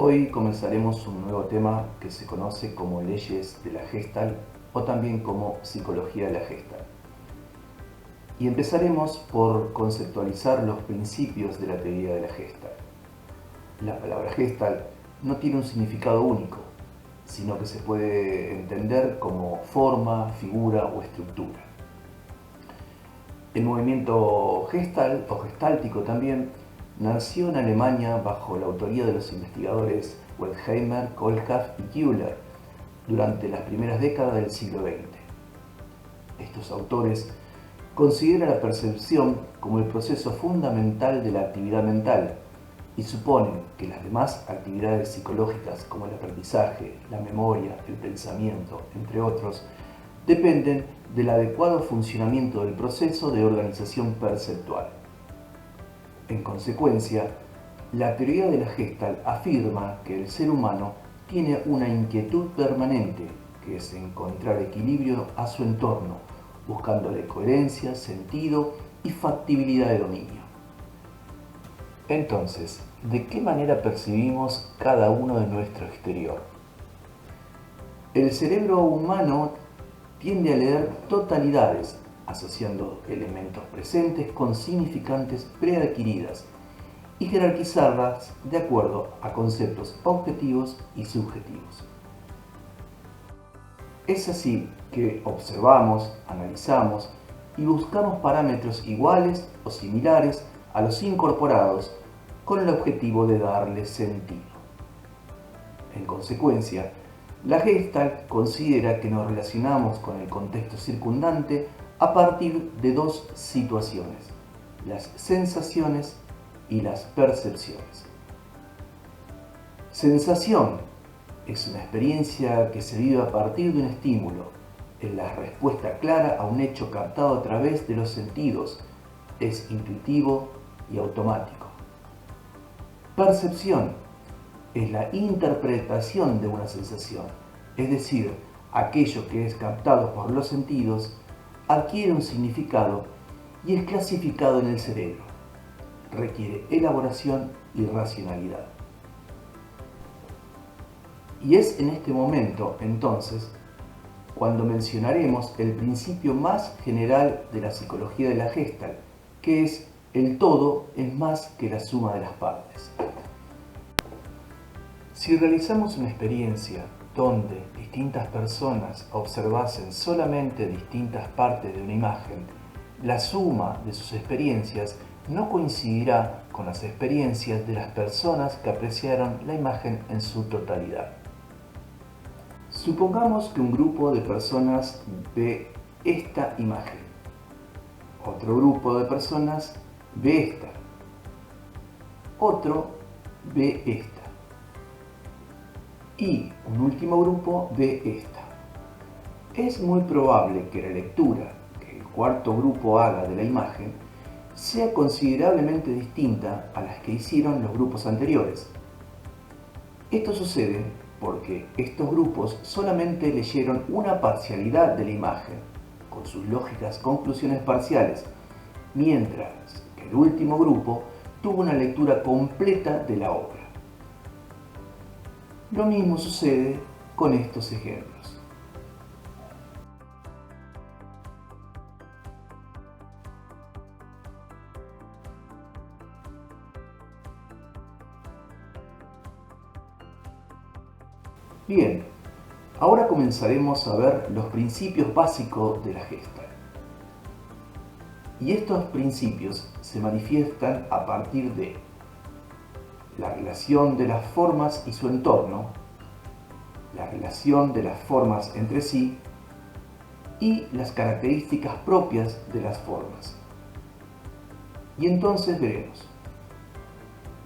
Hoy comenzaremos un nuevo tema que se conoce como leyes de la Gestalt o también como psicología de la Gestalt. Y empezaremos por conceptualizar los principios de la teoría de la Gestalt. La palabra Gestalt no tiene un significado único, sino que se puede entender como forma, figura o estructura. El movimiento Gestalt o gestáltico también nació en Alemania bajo la autoría de los investigadores Wertheimer, Kohlhaas y Kühler durante las primeras décadas del siglo XX. Estos autores consideran la percepción como el proceso fundamental de la actividad mental y suponen que las demás actividades psicológicas como el aprendizaje, la memoria, el pensamiento, entre otros, dependen del adecuado funcionamiento del proceso de organización perceptual. En consecuencia, la teoría de la Gestalt afirma que el ser humano tiene una inquietud permanente, que es encontrar equilibrio a su entorno, buscándole coherencia, sentido y factibilidad de dominio. Entonces, ¿de qué manera percibimos cada uno de nuestro exterior? El cerebro humano tiende a leer totalidades, asociando elementos presentes con significantes preadquiridas y jerarquizarlas de acuerdo a conceptos objetivos y subjetivos. Es así que observamos, analizamos y buscamos parámetros iguales o similares a los incorporados con el objetivo de darle sentido. En consecuencia, la Gestalt considera que nos relacionamos con el contexto circundante a partir de dos situaciones, las sensaciones y las percepciones. Sensación es una experiencia que se vive a partir de un estímulo, es la respuesta clara a un hecho captado a través de los sentidos, es intuitivo y automático. Percepción es la interpretación de una sensación, es decir, aquello que es captado por los sentidos adquiere un significado y es clasificado en el cerebro. Requiere elaboración y racionalidad. Y es en este momento, entonces, cuando mencionaremos el principio más general de la psicología de la Gestalt, que es el todo es más que la suma de las partes. Si realizamos una experiencia donde distintas personas observasen solamente distintas partes de una imagen, la suma de sus experiencias no coincidirá con las experiencias de las personas que apreciaron la imagen en su totalidad. Supongamos que un grupo de personas ve esta imagen, otro grupo de personas ve esta, otro ve esta y un último grupo ve esta. Es muy probable que la lectura que el cuarto grupo haga de la imagen sea considerablemente distinta a las que hicieron los grupos anteriores. Esto sucede porque estos grupos solamente leyeron una parcialidad de la imagen, con sus lógicas conclusiones parciales, mientras que el último grupo tuvo una lectura completa de la obra. Lo mismo sucede con estos ejemplos. Bien, ahora comenzaremos a ver los principios básicos de la Gestalt. Y estos principios se manifiestan a partir de la relación de las formas y su entorno, la relación de las formas entre sí y las características propias de las formas. Y entonces veremos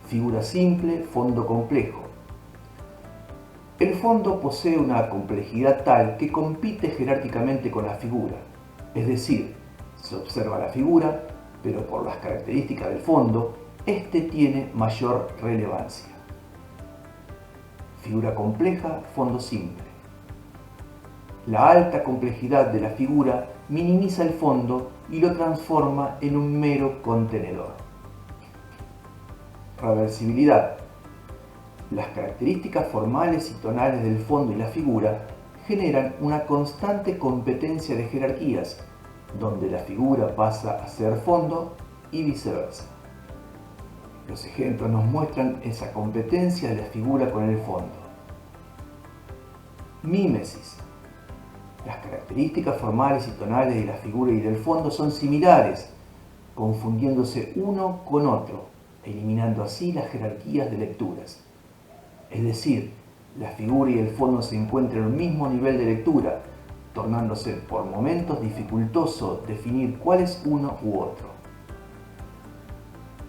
figura simple, fondo complejo. El fondo posee una complejidad tal que compite jerárquicamente con la figura, es decir, se observa la figura, pero por las características del fondo, este tiene mayor relevancia. Figura compleja, fondo simple. La alta complejidad de la figura minimiza el fondo y lo transforma en un mero contenedor. Reversibilidad. Las características formales y tonales del fondo y la figura generan una constante competencia de jerarquías, donde la figura pasa a ser fondo y viceversa. Los ejemplos nos muestran esa competencia de la figura con el fondo. Mímesis. Las características formales y tonales de la figura y del fondo son similares, confundiéndose uno con otro, eliminando así las jerarquías de lecturas. Es decir, la figura y el fondo se encuentran en un mismo nivel de lectura, tornándose por momentos dificultoso definir cuál es uno u otro.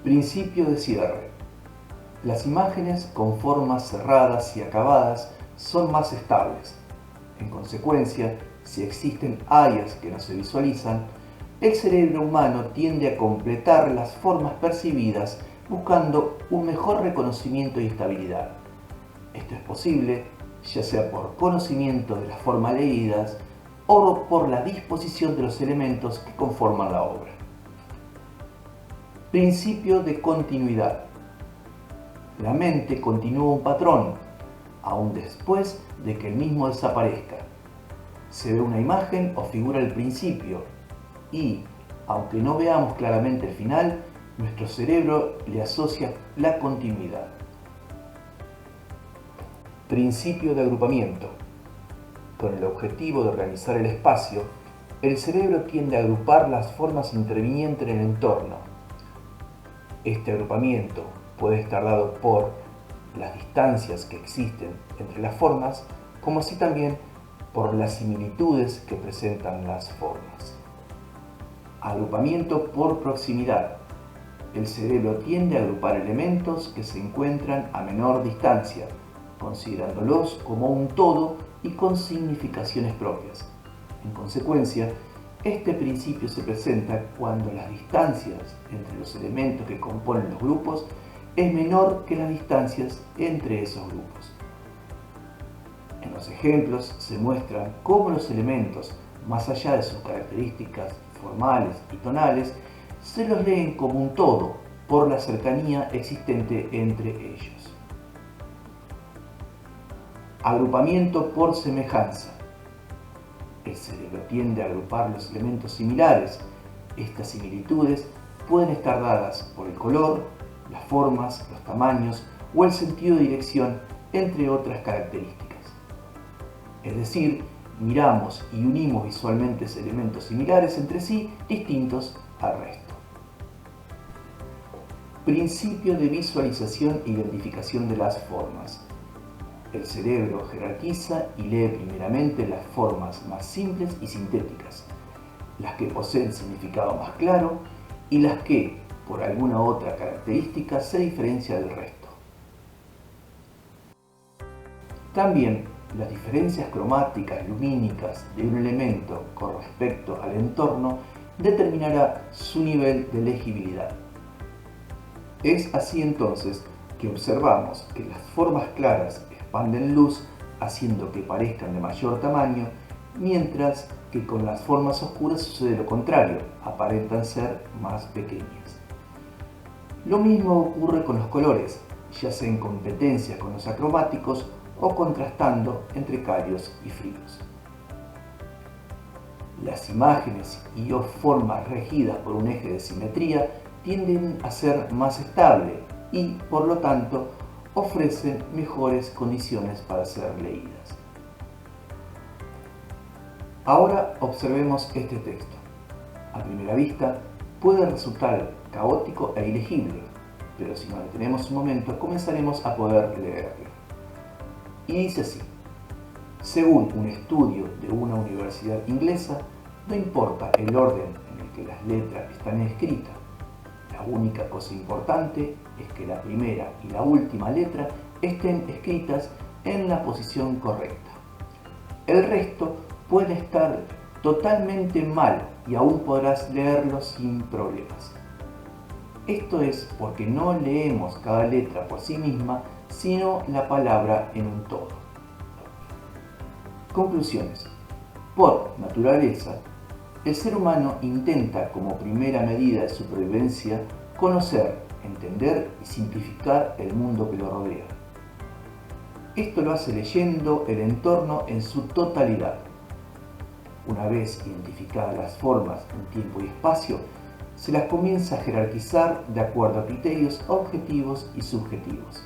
Principio de cierre. Las imágenes con formas cerradas y acabadas son más estables. En consecuencia, si existen áreas que no se visualizan, el cerebro humano tiende a completar las formas percibidas buscando un mejor reconocimiento y estabilidad. Esto es posible ya sea por conocimiento de las formas leídas o por la disposición de los elementos que conforman la obra. Principio de continuidad. La mente continúa un patrón, aun después de que el mismo desaparezca. Se ve una imagen o figura al principio y, aunque no veamos claramente el final, nuestro cerebro le asocia la continuidad. Principio de agrupamiento. Con el objetivo de organizar el espacio, el cerebro tiende a agrupar las formas intervinientes en el entorno. Este agrupamiento puede estar dado por las distancias que existen entre las formas, como así también por las similitudes que presentan las formas. Agrupamiento por proximidad. El cerebro tiende a agrupar elementos que se encuentran a menor distancia, considerándolos como un todo y con significaciones propias. En consecuencia, este principio se presenta cuando las distancias entre los elementos que componen los grupos es menor que las distancias entre esos grupos. En los ejemplos se muestra cómo los elementos, más allá de sus características formales y tonales, se los leen como un todo por la cercanía existente entre ellos. Agrupamiento por semejanza. El cerebro tiende a agrupar los elementos similares. Estas similitudes pueden estar dadas por el color, las formas, los tamaños o el sentido de dirección, entre otras características. Es decir, miramos y unimos visualmente elementos similares entre sí, distintos al resto. Principio de visualización e identificación de las formas. El cerebro jerarquiza y lee primeramente las formas más simples y sintéticas, las que poseen significado más claro y las que, por alguna otra característica, se diferencian del resto. También, las diferencias cromáticas lumínicas de un elemento con respecto al entorno determinará su nivel de legibilidad. Es así entonces que observamos que las formas claras expanden luz haciendo que parezcan de mayor tamaño, mientras que con las formas oscuras sucede lo contrario, aparentan ser más pequeñas. Lo mismo ocurre con los colores, ya sea en competencia con los acromáticos o contrastando entre cálidos y fríos. Las imágenes y o formas regidas por un eje de simetría tienden a ser más estables y, por lo tanto, ofrecen mejores condiciones para ser leídas. Ahora observemos este texto. A primera vista puede resultar caótico e ilegible, pero si nos detenemos un momento comenzaremos a poder leerlo. Y dice así: según un estudio de una universidad inglesa, no importa el orden en el que las letras están escritas, la única cosa importante es que la primera y la última letra estén escritas en la posición correcta. El resto puede estar totalmente mal y aún podrás leerlo sin problemas. Esto es porque no leemos cada letra por sí misma, sino la palabra en un todo. Conclusiones. Por naturaleza, el ser humano intenta, como primera medida de supervivencia, conocer, entender y simplificar el mundo que lo rodea. Esto lo hace leyendo el entorno en su totalidad. Una vez identificadas las formas en tiempo y espacio, se las comienza a jerarquizar de acuerdo a criterios objetivos y subjetivos.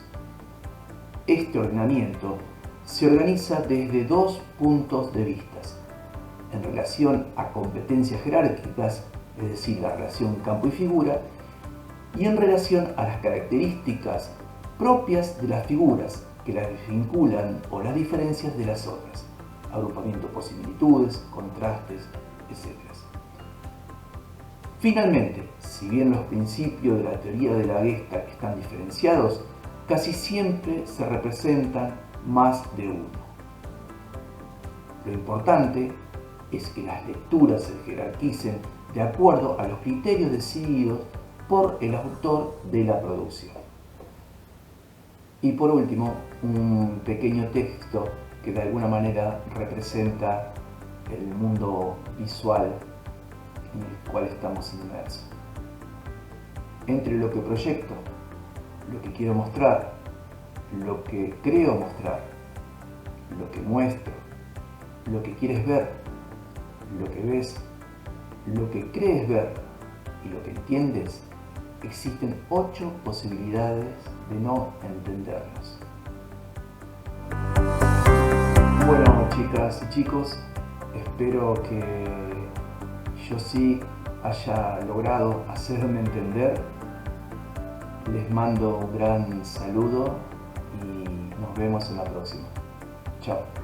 Este ordenamiento se organiza desde dos puntos de vista: en relación a competencias jerárquicas, es decir, la relación campo y figura, y en relación a las características propias de las figuras que las vinculan o las diferencias de las otras, agrupamiento por similitudes, contrastes, etc. Finalmente, si bien los principios de la teoría de la Gestalt están diferenciados, casi siempre se representan más de uno. Lo importante es que las lecturas se jerarquicen de acuerdo a los criterios decididos por el autor de la producción. Y por último, un pequeño texto que de alguna manera representa el mundo visual en el cual estamos inmersos. Entre lo que proyecto, lo que quiero mostrar, lo que creo mostrar, lo que muestro, lo que quieres ver, lo que ves, lo que crees ver y lo que entiendes, existen 8 posibilidades de no entendernos. Bueno, chicas y chicos, espero que yo sí haya logrado hacerme entender. Les mando un gran saludo y nos vemos en la próxima. Chao.